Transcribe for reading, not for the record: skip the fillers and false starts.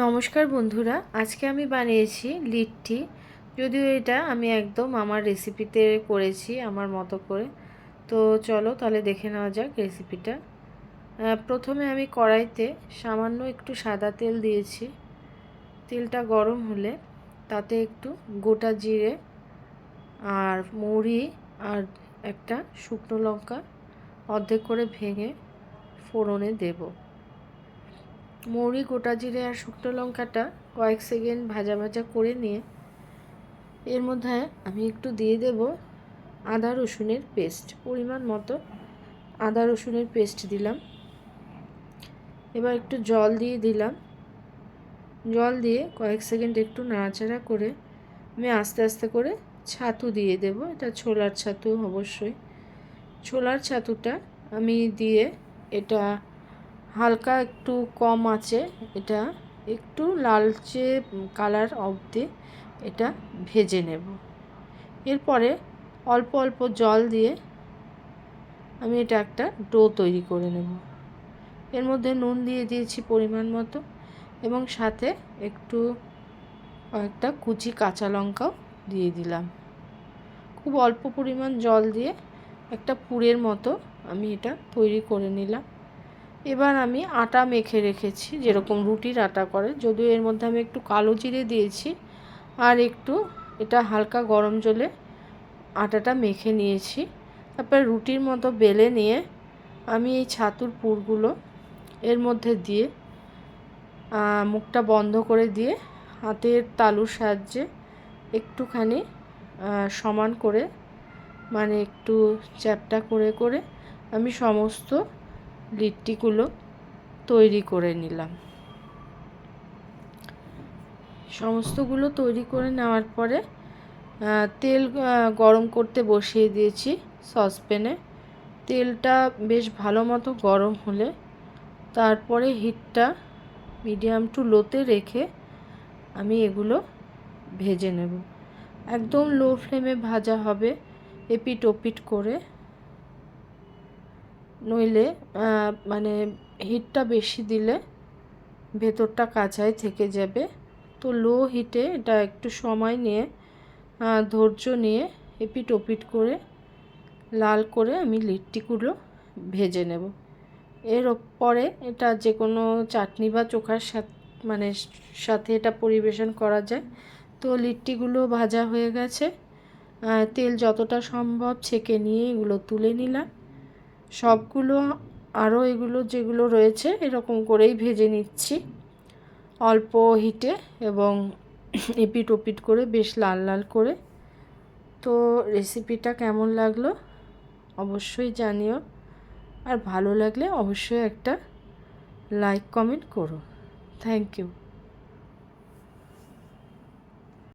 নমস্কার বন্ধুরা, আজকে আমি বানিয়েছি লিট্টি। যদিও এটা আমি একদম আমার রেসিপিতে করেছি আমার মতো করে। তো চলো তাহলে দেখে নেওয়া যাক রেসিপিটা। প্রথমে আমি কড়াইতে সামান্য একটু সাদা তেল দিয়েছি। তেলটা গরম হলে তাতে একটু গোটা জিরে আর মৌরি আর একটা শুকনো লঙ্কা অর্ধেক করে ভেঙে ফোড়নে দেবো। মৌরি, গোটা জিরে আর শুকনো লঙ্কাটা কয়েক সেকেন্ড ভাজা ভাজা করে নিয়ে এর মধ্যে আমি একটু দিয়ে দেব আদা রসুনের পেস্ট। পরিমাণ মতো আদা রসুনের পেস্ট দিলাম। এবার একটু জল দিয়ে দিলাম। জল দিয়ে কয়েক সেকেন্ড একটু নাড়াচাড়া করে আমি আস্তে আস্তে করে ছাতু দিয়ে দেব। এটা ছোলার ছাতু, অবশ্যই ছোলার ছাতুটা আমি দিয়ে এটা হালকা একটু কম আঁচে এটা একটু লালচে কালার অবধি এটা ভেজে নেব। এরপরে অল্প অল্প জল দিয়ে আমি এটা একটা ডো তৈরি করে নেব। এর মধ্যে নুন দিয়ে দিয়েছি পরিমাণ মতো এবং সাথে একটু কয়েকটা কুচি কাঁচা লঙ্কাও দিয়ে দিলাম। খুব অল্প পরিমাণ জল দিয়ে একটা পুরের মতো আমি এটা তৈরি করে নিলাম। এবার আমি আটা মেখে রেখেছি, যেরকম রুটির আটা করে, যদিও এর মধ্যে আমি একটু কালো জিরে দিয়েছি আর একটু এটা হালকা গরম জলে আটাটা মেখে নিয়েছি। তারপর রুটির মতো বেলে নিয়ে আমি এই ছাতুর পুরগুলো এর মধ্যে দিয়ে মুখটা বন্ধ করে দিয়ে হাতের তালুর সাহায্যে একটুখানি সমান করে, মানে একটু চ্যাপ্টা করে করে আমি সমস্ত লিট্টিগুলো তৈরি করে নিলাম। সমস্তগুলো তৈরি করে নেওয়ার পরে তেল গরম করতে বসিয়ে দিয়েছি সসপ্যানে। তেলটা বেশ ভালো মতো গরম হলে তারপরে হিটটা মিডিয়াম টু লোতে রেখে আমি এগুলো ভেজে নেব। একদম লো ফ্লেমে ভাজা হবে, এপিট ওপিট করে, নইলে মানে হিটটা বেশি দিলে ভেতরটা কাঁচাই থেকে যাবে। তো লো হিটে এটা একটু সময় নিয়ে ধৈর্য নিয়ে এপিট ওপিট করে লাল করে আমি লিট্টিগুলো ভেজে নেব। এর পরে এটা যে কোনো চাটনি বা চোখার সাথে এটা পরিবেশন করা যায়। তো লিট্টিগুলো ভাজা হয়ে গেছে, তেল যতটা সম্ভব ছেঁকে নিয়ে এগুলো তুলে নিলাম। সবগুলো আরও এগুলো যেগুলো রয়েছে এরকম করেই ভেজে নিচ্ছি অল্প হিটে এবং এপিট ওপিট করে বেশ লাল লাল করে। তো রেসিপিটা কেমন লাগলো অবশ্যই জানিও, আর ভালো লাগলে অবশ্যই একটা লাইক কমেন্ট করো। Thank you.